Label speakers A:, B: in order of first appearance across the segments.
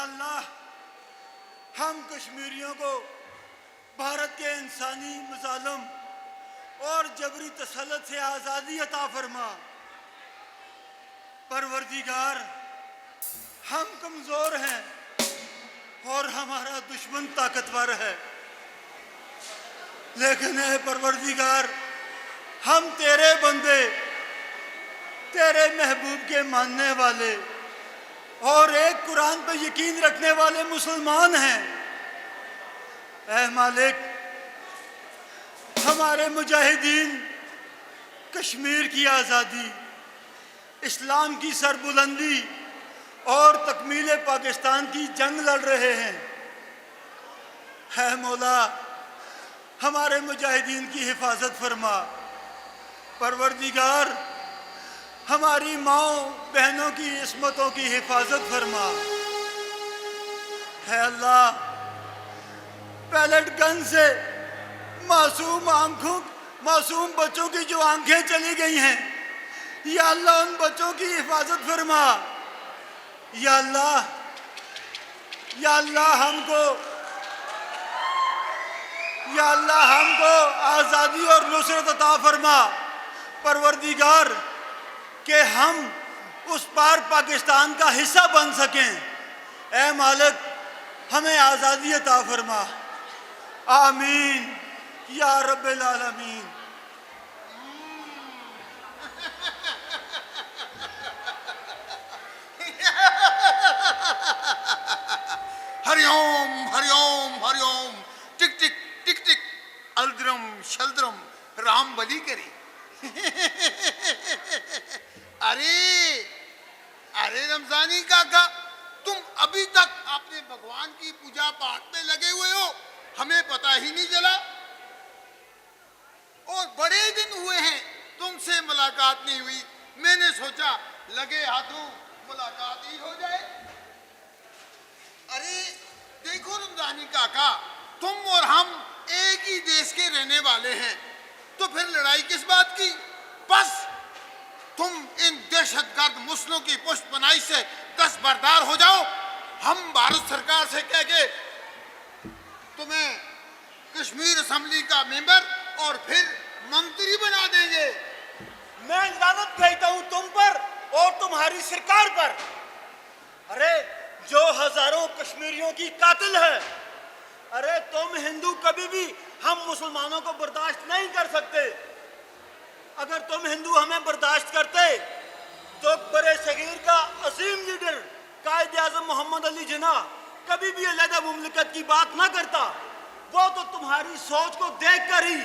A: अल्लाह, हम कश्मीरियों को भारत के इंसानी मज़ालम और जबरी तसल्लुत से आज़ादी अता फरमा। परवरदिगार, हम कमज़ोर हैं और हमारा दुश्मन ताकतवर है, लेकिन ए परवरदिगार, हम तेरे बंदे, तेरे महबूब के मानने वाले और एक कुरान पर यकीन रखने वाले मुसलमान हैं। ऐ मालिक, हमारे मुजाहिदीन कश्मीर की आज़ादी, इस्लाम की सरबुलंदी और तकमील पाकिस्तान की जंग लड़ रहे हैं। है मौला, हमारे मुजाहिदीन की हिफाजत फरमा। परवरदिगार, हमारी माओ बहनों की इस्मतों की हिफाजत फरमा। है अल्लाह, पैलेट गन से मासूम बच्चों की जो आंखें चली गई हैं, या अल्लाह उन बच्चों की हिफाजत फरमा। या अल्लाह हमको आज़ादी और नुसरत अता फरमा। परवरदिगार, कि हम उस पार पाकिस्तान का हिस्सा बन सकें। ऐ मालिक, हमें आज़ादी अता फरमा। आमीन या रब्बिल आलमीन।
B: हरिओम हरिओम हरिओम, टिक टिक टिक टिक, अल्द्रम शल्द्रम, राम बली करे। अरे रमजानी काका, तुम अभी तक अपने भगवान की पूजा पाठ में लगे हुए हो, हमें पता ही नहीं चला। और बड़े दिन हुए हैं तुमसे मुलाकात नहीं हुई, मैंने सोचा लगे हाथों मुलाकात ही हो जाए। अरे देखो रमजानी काका, तुम और हम एक ही देश के रहने वाले हैं, तो फिर लड़ाई किस बात की? बस तुम इन दहशतगर्द मुस्लिमों की पुष्टपनाही से दस्तबरदार हो जाओ। हम भारत सरकार से कह के तुम्हें कश्मीर असेंबली का मेंबर और फिर मंत्री बना देंगे।
A: मैं लानत भेजता हूं तुम पर और तुम्हारी सरकार पर। अरे जो हजारों कश्मीरियों की कातिल है, अरे तुम हिंदू कभी भी हम मुसलमानों को बर्दाश्त नहीं कर सकते। अगर तुम हिंदू हमें बर्दाश्त करते तो बड़े सगीर का अजीम लीडर कायद आज़म मोहम्मद अली जिन्ना कभी भी अलहदा मुमलिकत की बात ना करता। वो तो तुम्हारी सोच को देखकर ही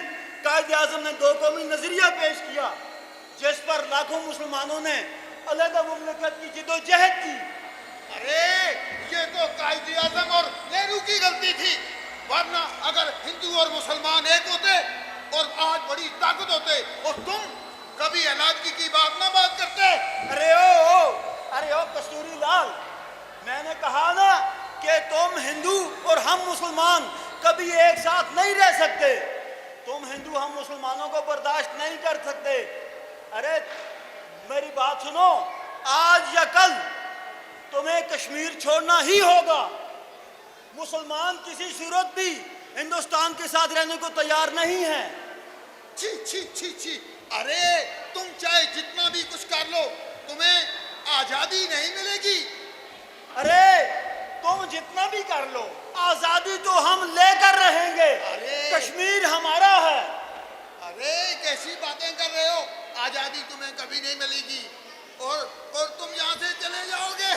A: कायद आज़म ने दो कौमी नजरिया पेश किया, जिस पर लाखों मुसलमानों ने अलहदा मुमलिकत की जिदोजहद की।
B: अरे ये तो कायद आज़म और नेहरू की गलती थी, वरना अगर हिंदू और मुसलमान एक होते और आज बड़ी ताकत होते, और तुम कभी अलादगी की बात करते।
A: अरे ओ कस्तूरी लाल, मैंने कहा ना कि तुम हिंदू और हम मुसलमान कभी एक साथ नहीं रह सकते। तुम हिंदू हम मुसलमानों को बर्दाश्त नहीं कर सकते। अरे मेरी बात सुनो, आज या कल तुम्हें कश्मीर छोड़ना ही होगा। मुसलमान किसी सूरत भी हिंदुस्तान के साथ रहने को तैयार नहीं है।
B: छी छी छी छी, अरे तुम चाहे जितना भी कुछ कर लो, तुम्हें आजादी नहीं मिलेगी।
A: अरे तुम जितना भी कर लो, आजादी तो हम लेकर रहेंगे। कश्मीर हमारा है।
B: अरे कैसी बातें कर रहे हो, आजादी तुम्हें कभी नहीं मिलेगी और तुम यहाँ से चले जाओगे।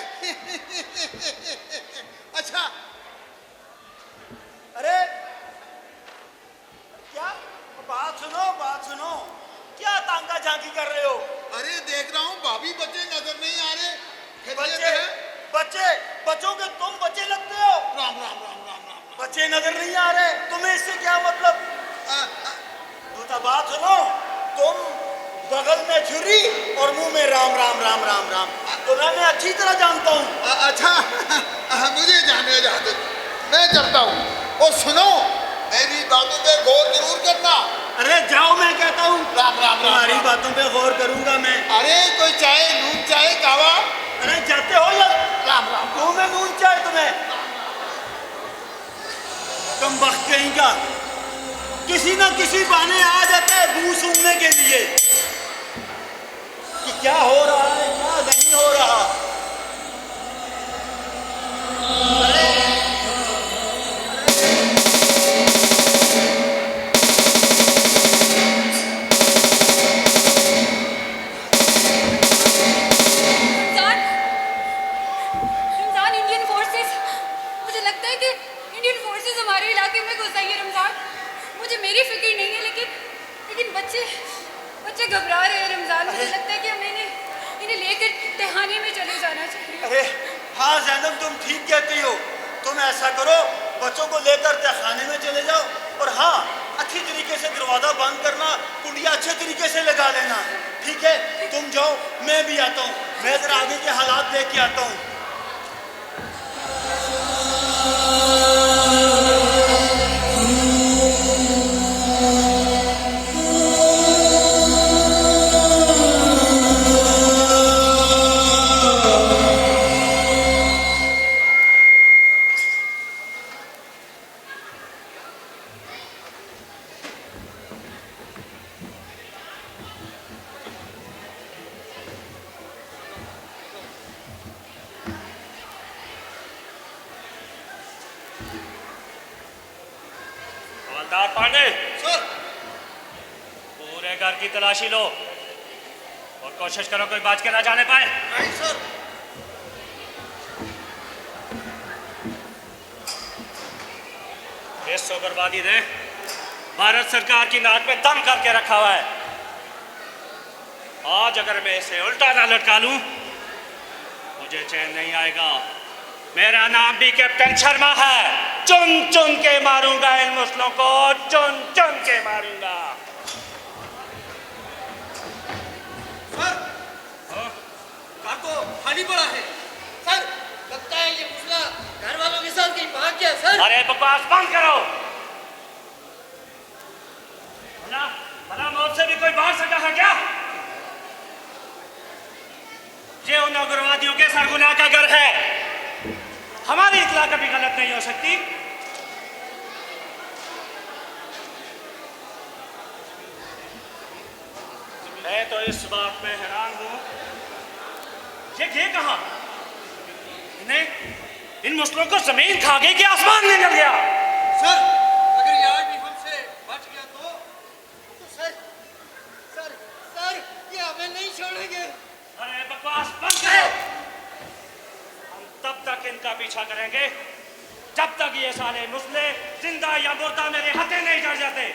B: अच्छा,
A: अरे क्या बात सुनो, क्या तांगा झांकी कर रहे हो?
B: अरे देख रहा हूँ भाभी बच्चे नजर नहीं आ रहे।
A: बच्चों के तुम बच्चे लगते हो।
B: राम राम राम राम राम।
A: बच्चे नजर नहीं आ रहे, तुम्हें इससे क्या मतलब? दूसरा बात सुनो, तुम बगल में छुरी और मुंह में राम राम राम राम राम, तो मैं अच्छी तरह जानता हूँ।
B: अच्छा मुझे जाने जाते, मैं चलता हूँ। और सुनो, मेरी बातों पे गौर जरूर करना।
A: अरे जाओ, मैं कहता हूँ।
B: राम राम।
A: तुम्हारी बातों पे गौर करूंगा मैं।
B: अरे कोई चाय, दूध, चाय, कावा।
A: अरे जाते हो या?
B: राम राम
A: मुंह में नून चाहे तुम्हें? तुम वक्त कहीं का किसी ना किसी बहाने आ जाते हैं मुंह सूंघने के लिए कि क्या हो रहा है क्या नहीं हो रहा।
C: बच्चे घबरा रहे हैं रमजान। मुझे लगता है कि हमें इन्हें लेकर तहखाने में चले जाना चाहिए।
A: अरे हाँ ज़ैनब, तुम ठीक कहती हो। तुम ऐसा करो, बच्चों को लेकर तहखाने में चले जाओ और हाँ, अच्छी तरीके से दरवाज़ा बंद करना, कुंडिया अच्छे तरीके से लगा लेना। ठीक है, तुम जाओ, मैं भी आता हूँ। मैं जरा आगे के हालात देख के आता हूँ।
D: हवलदार पांडे,
B: सर।
D: पूरे घर की तलाशी लो और कोशिश करो कोई बच के ना जाने पाए।
B: नहीं सर।
D: इस उग्रवादी ने भारत सरकार की नाक में दम करके रखा हुआ है। आज अगर मैं इसे उल्टा ना लटका लूं, मुझे चैन नहीं आएगा। मेरा नाम भी कैप्टन शर्मा है। चुन चुन के मारूंगा इन मुस्लिमों को, चुन चुन के मारूंगा।
B: सर, कार तो खाली पड़ा है।
E: सर, लगता है ये मुसला घर वालों के साथ कहीं भाग गया। सर,
D: अरे बकवास बंद करो। भला भला मौत से भी कोई भाग सका है क्या? ये उन उग्रवादियों के सरगुना का घर है। हमारी इतला कभी गलत नहीं हो सकती। मैं तो इस बात में हैरान हूं, ये कहां? इन्हें इन मुस्लिमों को जमीन खा गई कि आसमान में जल गया?
E: सर, अगर ये आज भी हमसे बच गया तो सर ये हमें नहीं छोड़ेंगे।
D: अरे बकवास बंद करो। हम तब तक इनका पीछा करेंगे जब तक ये साले मुस्लिम जिंदा या मुर्दा मेरे हथे नहीं चढ़ जाते।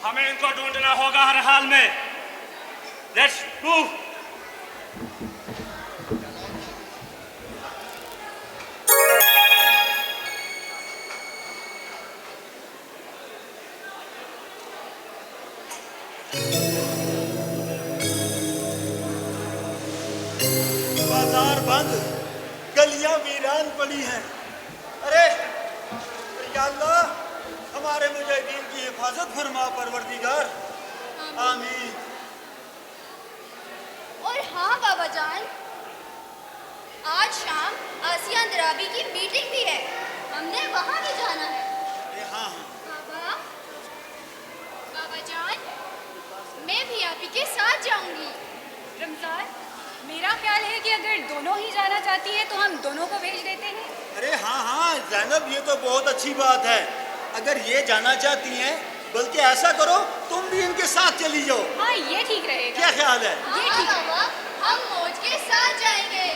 D: हमें इनको ढूंढना होगा हर हाल में। Let's move.
A: बाजार बंद, गलियां वीरान पड़ी हैं। अरे या अल्लाह, हमारे मुजाहिदीन की हिफाजत फरमा परवरदिगार, आमीन।
F: और हाँ बाबा जान, आज शाम आसिया अंद्राबी की मीटिंग भी है, हमने वहाँ भी जाना है।
A: अरे हाँ
F: बाबा बाबा जान, मैं भी आप ही के साथ जाऊंगी।
C: रमजान, मेरा ख्याल है कि अगर दोनों ही जाना चाहती है तो हम दोनों को भेज देते हैं।
A: अरे हाँ ज़ैनब, ये तो बहुत अच्छी बात है। अगर ये जाना चाहती हैं, बल्कि ऐसा करो तुम भी इनके साथ चली जाओ।
C: हाँ, ये ठीक रहेगा।
A: क्या ख्याल है?
C: ये ठीक है।
F: बाबा, हम मौज के साथ जाएंगे।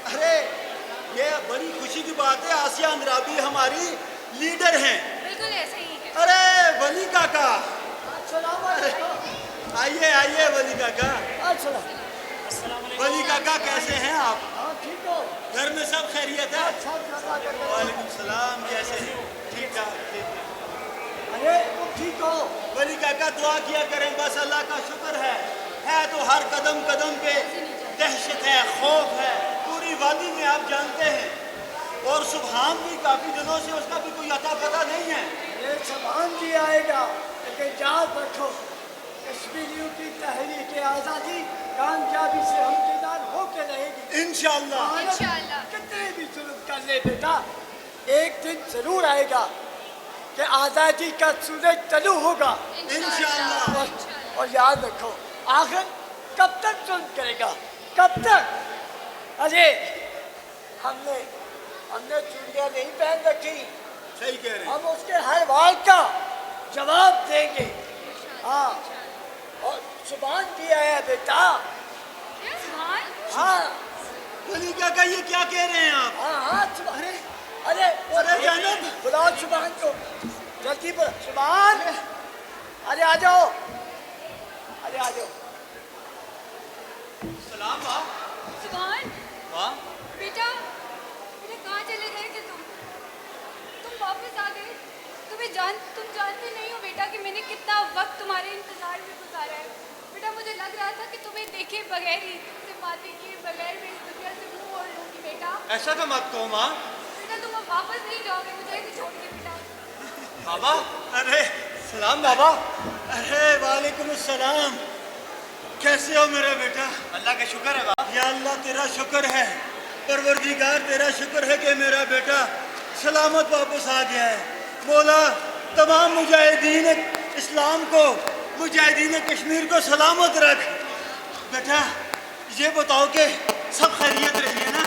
A: अरे ये बड़ी खुशी की बात है, आसिया अंद्राबी हमारी लीडर हैं।
C: बिल्कुल ऐसे ही है।
A: अरे वली काका, आइए आइए वली काका। वली काका, कैसे हैं आप?
E: ठीक हो?
A: घर में सब खैरियत है? वालेकुम सलाम, कैसे हैं? ठीक ठाक, ठीक है।
E: अरे तुम ठीक हो?
A: वली काका दुआ किया करें, बस अल्लाह का शुक्र है। है तो हर कदम कदम पे दहशत है, खौफ है, पूरी वादी में आप जानते हैं। और सुभान भी काफी दिनों से उसका भी कोई अता पता नहीं है।
G: ये सामान भी आएगा, लेकिन याद रखो कश्मीरियों की तहरीक आज़ादी कामयाबी से हमदीदार होकर रहेगी
A: इंशाअल्लाह।
C: इंशाअल्लाह।
G: कितने भी जुल्म कर ले बेटा, एक दिन जरूर आएगा कि आज़ादी का सूरज तलू होगा।
A: इंशाअल्लाह।
G: और याद रखो, आखिर कब तक जुल्म करेगा, कब तक? अरे हमने चूड़ियाँ नहीं पहन रखी,
A: सही कह रहे हैं।
G: हम उसके हर वार का जवाब देंगे। हाँ, और सुभान भी आया बेटा।
C: सुभान?
G: हाँ
A: वली काका ये क्या कह रहे हैं आप?
G: हाँ हाँ सुभान। अरे
A: अरे जैनब,
G: बुलाओ सुभान को, जल्दी बुलाओ सुभान। अरे आ जाओ, अरे आ जाओ।
A: सलाम माँ।
C: सुभान,
A: माँ,
C: बेटा कहाँ चले गए थे तुम वापस आ गए। तुम जानते नहीं हो बेटा कि मैंने कितना वक्त तुम्हारे इंतजार में गुजारा है। बेटा मुझे लग रहा था कि तुम्हें देखे बगैर ही, तुमसे बातें किए बगैर मैं इस दुनिया से मुंह मोड़ लूंगी बेटा।
A: ऐसा तो मत कहो माँ।
C: बेटा तुम अब वापस नहीं जाओगे मुझे ऐसे छोड़ के बेटा।
A: बाबा, अरे सलाम बाबा। अरे वालेकुम अस्सलाम। कैसे हो मेरा बेटा?
E: अल्लाह का शुक्र है बाप।
A: या अल्लाह तेरा शुक्र है, परवरदिगार तेरा शुक्र है कि मेरा बेटा सलामत वापस आ गया है। मौला तमाम मुजाहिदीन इस्लाम को, मुजाहिदीन कश्मीर को सलामत रख। बेटा ये बताओ कि सब खैरियत रही है ना?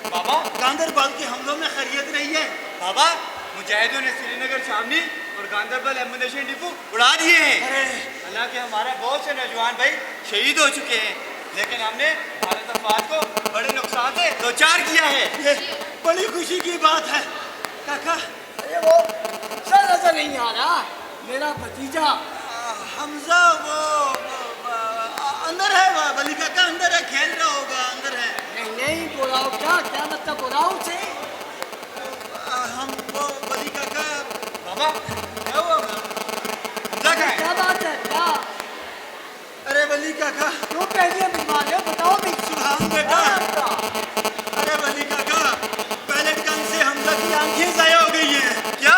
E: बाबा,
A: गांदरबल के हमलों में खैरियत रही है?
E: बाबा मुजाहिदों ने श्रीनगर छावनी और गांधरबल एमुनेशन डिपो उड़ा दिए हैं।
A: अरे
E: हालांकि कि हमारे बहुत से नौजवान भाई शहीद हो चुके हैं, लेकिन हमने भारत अफवाज को बड़े नुकसान से दो चार किया है।
A: ये बड़ी खुशी की बात है काका।
G: अरे वो सर नजर नहीं आ रहा, मेरा भतीजा
A: हमजा वो अंदर है, वली काका अंदर है, खेल रहा होगा, अंदर है।
G: नहीं बुलाओ। क्या क्या मतलब बुलाओ से?
A: हम वो वली काका।
E: बाबा क्या हुआ? हमजा कहाँ है?
G: क्या बात है? क्या
A: अरे वली काका,
G: क्यों पहले बुलवा रहे हो, बताओ भी।
A: सुभान बेटा। अरे वली काका, पैलेट गन से हमजा की आंखें ज़ाया हो गई हैं।
E: क्या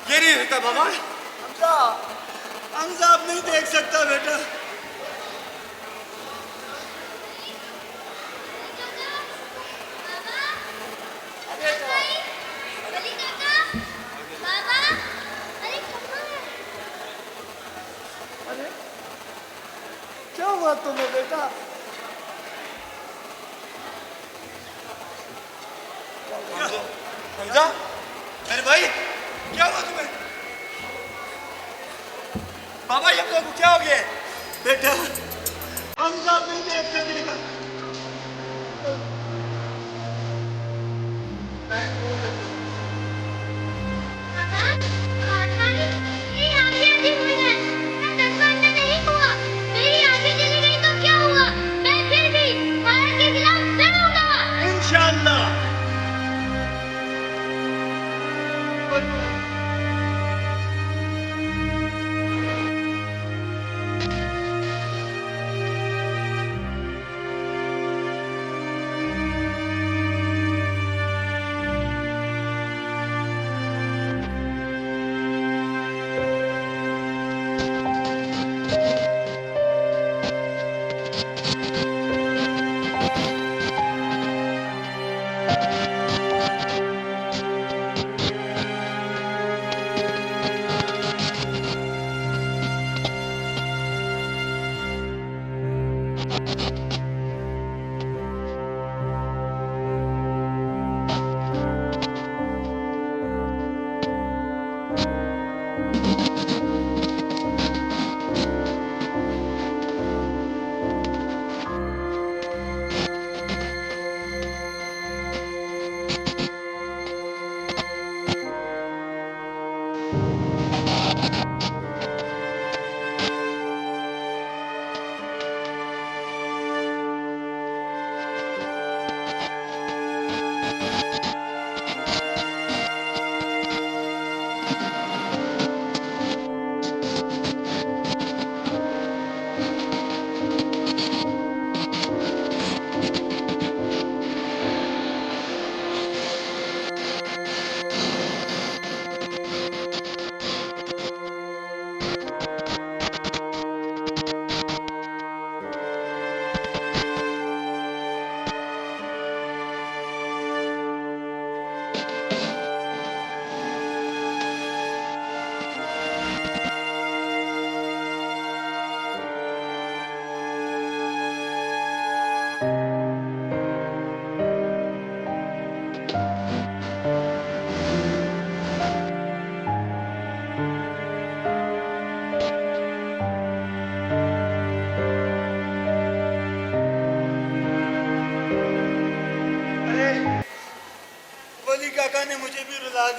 E: ये नहीं होता बाबा?
G: हमजा,
A: हमजा अब नहीं देख सकता बेटा।
G: अरे
F: वली काका, बाबा, अरे कहाँ है?
G: अरे क्या हुआ तुम्हें बेटा?
E: हमजा मेरे भाई क्या हुआ तुम्हें? बाबा ये लोग क्या हो गए?
A: बेटा हमजा नहीं देख सकेगा।
F: बाबा, मेरी आंखें अंधी हुई हैं। मैं 10 साल में नहीं हुआ। मेरी आंखें चली गई तो क्या हुआ? मैं फिर भी भारत के खिलाफ लड़ूंगा।
A: इंशाअल्लाह।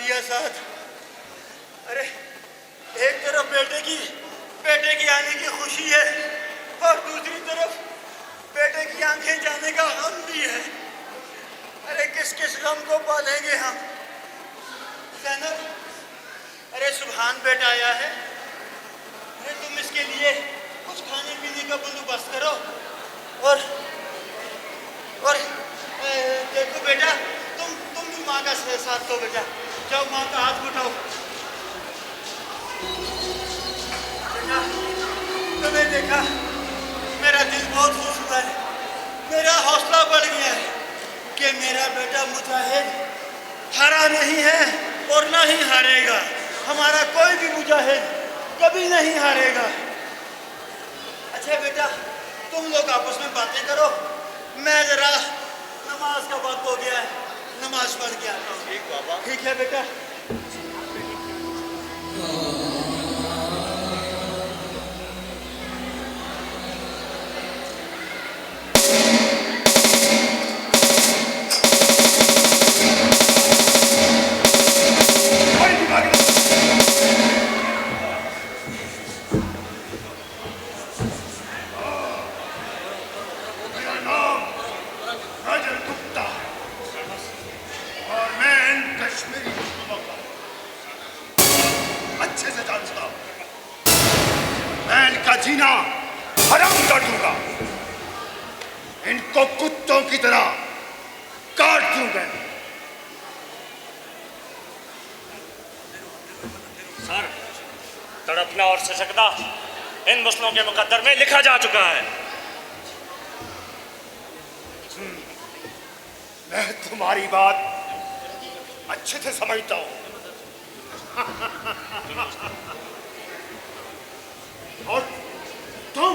A: दिया साथ। अरे एक तरफ बेटे की आने की खुशी है और दूसरी तरफ बेटे की आंखें जाने का गम भी है। अरे किस किस गम को पालेंगे हम। ज़ैनब, अरे सुभान बेटा आया है। अरे तुम इसके लिए कुछ खाने पीने का बंदोबस्त करो और देखो बेटा, तुम भी माँ का साथ दो बेटा। जाओ माँ का हाथ उठाओ। बेटा, तुम्हें देखा मेरा दिल बहुत खुश हुआ है। मेरा हौसला बढ़ गया है कि मेरा बेटा मुजाहिद हारा नहीं है और ना ही हारेगा। हमारा कोई भी मुजाहिद कभी नहीं हारेगा। अच्छा बेटा, तुम लोग आपस में बातें करो, मैं जरा नमाज का वक्त हो गया है, नमाज पढ़ के आता हूँ। ठीक बाबा। ठीक है बेटा।
H: जीना हराम कर दूंगा, इनको कुत्तों की तरह काट दूंगा।
D: सर, तड़पना और सशकना इन मुस्लिमों के मुकद्दर में लिखा जा चुका है।
H: मैं तुम्हारी बात अच्छे से समझता हूं। और तुम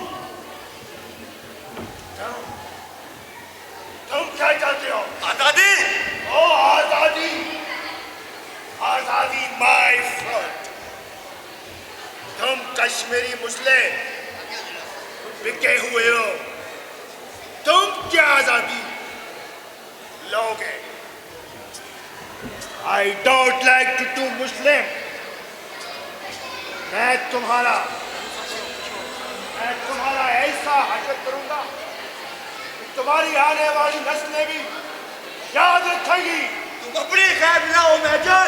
H: क्या चाहते हो?
A: आजादी।
H: ओ आजादी, आजादी माय फ्रेंड। तुम कश्मीरी मुस्लिम बिके हुए हो, तुम क्या आजादी लोगे? आई डोंट लाइक टू मुस्लिम। मैं तुम्हारा ऐसा हरकत करूंगा कि तुम्हारी आने वाली नस्लें भी याद रखेंगी।
A: तुम अपनी खैर ना हो मेजर।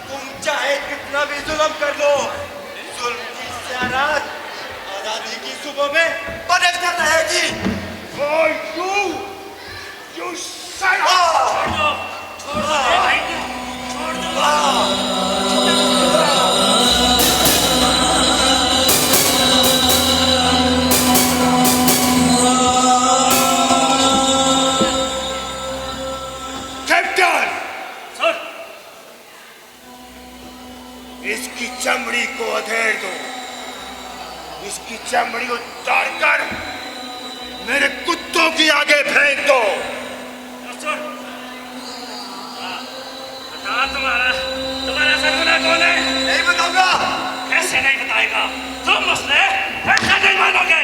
A: तुम चाहे कितना भी जुल्म कर लो, जुल्म की ज़्यारत आजादी की सुबह में बदल कर रहेगी।
H: Oh, you son of... captain,
D: sir,
H: इसकी चमड़ी को अधेड़ दो, इसकी चमड़ी उतार कर मेरे कुत्तों की आगे फेंक दो।
D: सर, बता तुम्हारा सरगना कौन है?
A: नहीं बताऊंगा।
D: कैसे नहीं बताएगा? तुम मुझसे ऐसा नहीं मानोगे।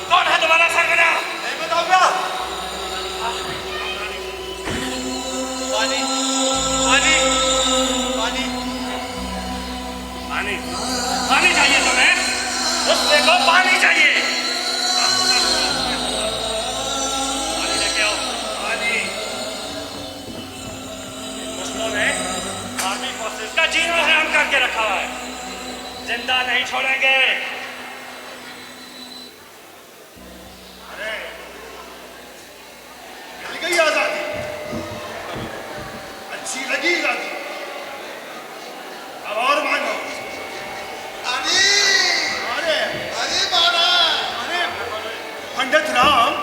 D: कौन है तुम्हारा सरगना?
A: नहीं बताऊंगा। पानी पानी पानी
D: पानी पानी चाहिए तुम्हें? उसमें को पानी चाहिए। पानी लेके आओ। पानी। मुस्लिमों ने आर्मी फोर्सेस का जीना हराम करके रखा हुआ है, जिंदा नहीं छोड़ेंगे।
H: मिल गई आजादी, अच्छी लगी आजादी, अब और मांगो।
B: अरे
H: अरे
B: अरे बाबा,
H: अरे पंडित राम,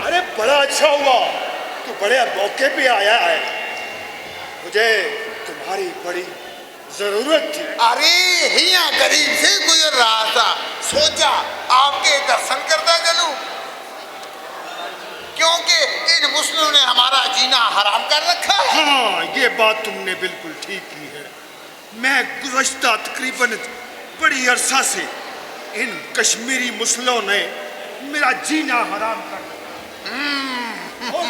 H: अरे बड़ा अच्छा हुआ, तू बड़े मौके पे आया है। मुझे तुम्हारी बड़ी जरूरत थी।
B: अरे हिया गरीब से गुजर रहा था, सोचा आपके दर्शन करता चलूं, क्योंकि इन इन मुस्लिमों ने हमारा जीना हराम कर रखा है।
H: हाँ, ये बात तुमने बिल्कुल ठीक की है। मैं गुज़श्ता तकरीबन बड़ी अरसा से इन कश्मीरी मुस्लिमों ने मेरा जीना हराम कर रखा। और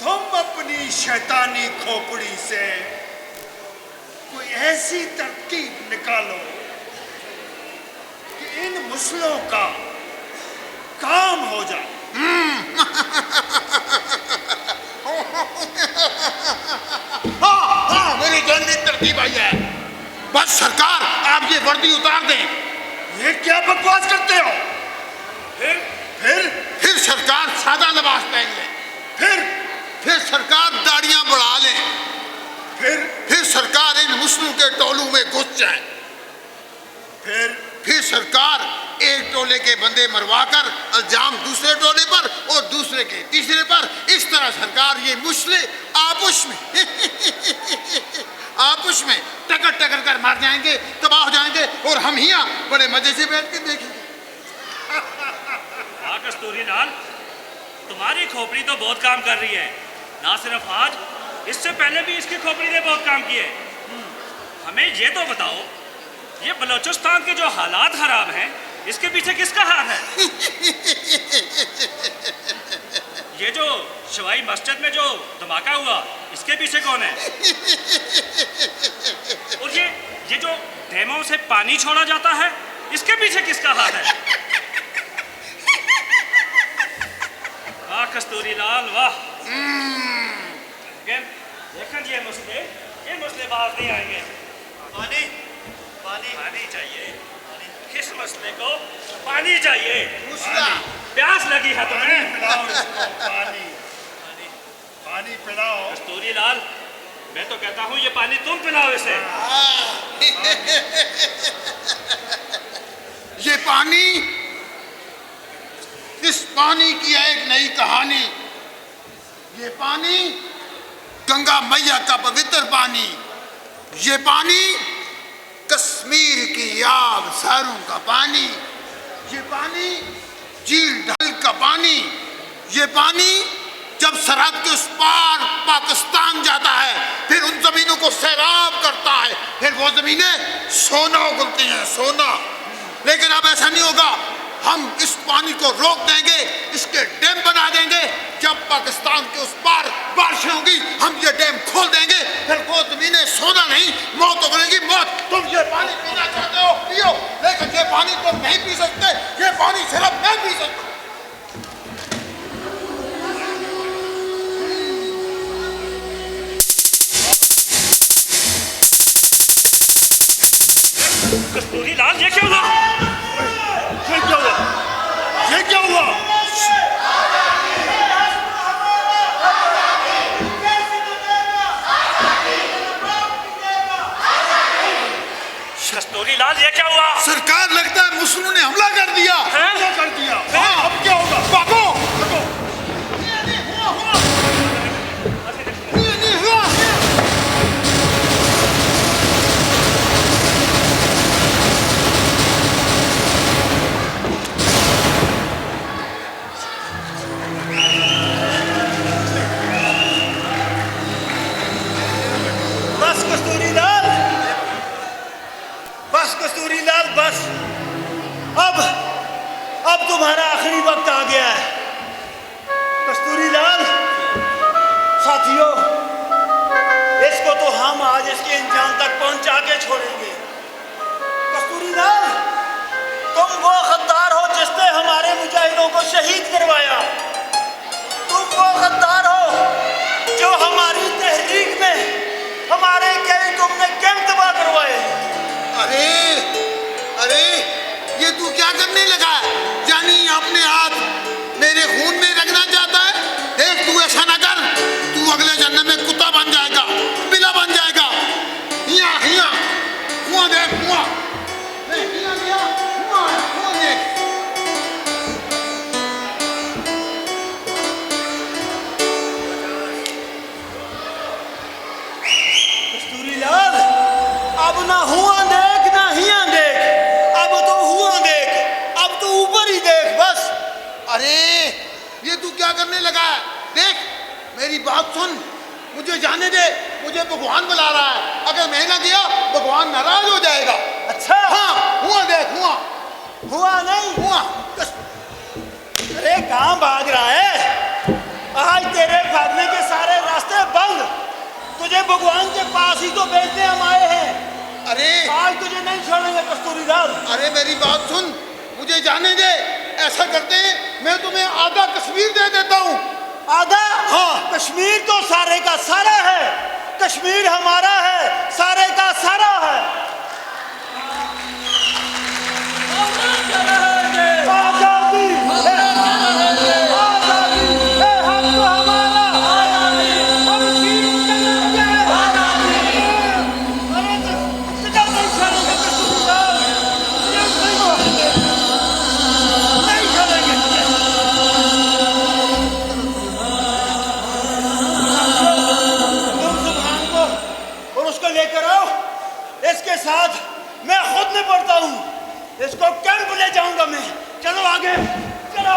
H: तुम अपनी शैतानी खोपड़ी से कोई ऐसी तरकीब निकालो कि इन मुस्लिमों का काम हो जाए।
B: हाँ, मेरी जल्दी तरकीब आई है। बस सरकार, आप ये वर्दी उतार दें।
H: ये क्या बकवास करते हो?
B: फिर सरकार सादा लिबास पहन लें। फिर सरकार दाढ़ियां बढ़ा लें। फिर सरकार इन मुस्लिम के टोलू में घुस जाए। फिर सरकार एक टोले के बंदे मरवाकर इल्जाम दूसरे टोले पर और दूसरे के तीसरे पर, इस तरह सरकार ये मुस्लिम आपस में टकर कर मार जाएंगे, तबाह हो जाएंगे और हम ही यहाँ बड़े मजे से बैठ के देखेंगे।
D: हाँ कस्तूरी लाल, तुम्हारी खोपड़ी तो बहुत काम कर रही है। ना सिर्फ आज, इससे पहले भी इसकी खोपड़ी ने बहुत काम किए। हमें ये तो बताओ, ये बलूचिस्तान के जो हालात खराब हैं, इसके पीछे किसका हाथ है? ये जो शवाई मस्जिद में जो धमाका हुआ, इसके पीछे कौन है? और ये जो डैमों से पानी छोड़ा जाता है, इसके पीछे किसका हाथ है? वाह कस्तूरी लाल, वाह। लेकिन ये मसले बाहर नहीं आएंगे। पानी चाहिए। किस मसले को पानी चाहिए? प्यास लगी है तुम्हें?
H: पिलाओ इसको पानी पिलाओ।
D: कस्तूरी लाल, मैं तो कहता हूँ ये पानी तुम पिलाओ इसे।
B: ये पानी, इस पानी की है एक नई कहानी। ये पानी गंगा मैया का पवित्र पानी। ये पानी कश्मीर की आबशारों का पानी। ये पानी झील ढल का पानी। ये पानी जब सरहद के उस पार पाकिस्तान जाता है, फिर उन जमीनों को सैराब करता है, फिर वो जमीनें सोना उगलती हैं, सोना। लेकिन अब ऐसा नहीं होगा। हम इस पानी को रोक देंगे, इसके डैम बना देंगे। जब पाकिस्तान के उस पार बारिशें होंगी, हम ये डैम खोल देंगे, फिर वो जमीनें सोना नहीं, मौत उगलेगी, मौत। तुम ये पानी पीना चाहते हो, पियो, लेकिन ये पानी तुम नहीं पी सकते। ये पानी सिर्फ मैं पी सकता हूं।
D: कस्तूरी लाल, ये क्या हुआ?
H: ये क्या हुआ?
D: कस्तूरी लाल, ये क्या हुआ?
B: सरकार, लगता है मुस्लिमों ने हमला कर दिया।
H: क्या कर दिया? हाँ, अब क्या होगा?
B: भागो।
A: कस्तूरी लाल, बस। अब तुम्हारा आखिरी वक्त आ गया है। कस्तूरी लाल, साथियों, इसको तो हम आज इसके इंजाम तक पहुंचा के छोड़ेंगे। कस्तूरी लाल, तुम वो गद्दार हो जिसने हमारे मुजाहिदों को शहीद करवाया। तुम वो गद्दार हो जो हमारी तहरीक में हमारे कई तुमने कैंप तबाह करवाए।
B: अरे ये तू क्या करने लगा? यानी अपने हाथ मेरे खून में रखना चाहता है? देख, तू ऐसा ना कर। तू अगले जन्म में कुत्ता बन जाएगा, बिल्ला बन जाएगा। हिया कुआं देख, कुआं देख।
A: कस्तूरी लाल, अब ना हुआ देख ना हिया देख, अब तो हुआ देख, अब तो ऊपर ही देख, बस।
B: अरे ये तू क्या करने लगा है? देख मेरी बात सुन, मुझे जाने दे, मुझे भगवान बुला रहा है। अगर मैं ना गया भगवान नाराज हो जाएगा।
A: अच्छा
B: हाँ हुआ, देख हुआ।
A: हुआ नहीं
B: हुआ।
A: अरे कहाँ भाग रहा है? आज तेरे भागने के सारे रास्ते बंद। तुझे भगवान के पास ही तो भेजने हम आए हैं।
B: अरे
A: आज तुझे नहीं छोड़ेंगे कस्तूरीलाल।
B: अरे मेरी बात सुन, मुझे जाने दे। ऐसा करते हैं मैं तुम्हें आधा कश्मीर दे देता हूँ।
A: आधा?
B: हाँ।
A: कश्मीर तो सारे का सारा है। कश्मीर हमारा है, सारे का सारा है। आजादी है, आजादी है, हम तो हमारा। हम जीत चलेंगे। अरे तुझे नहीं छोड़ेंगे कस्तूरीलाल। ये नहीं छोड़ेंगे तुझे। तुम सुभान को और उसको लेकर आओ। इसके साथ मैं खुद निपटता हूँ। इसको कैंप ले जाऊंगा मैं। चलो आगे चलो।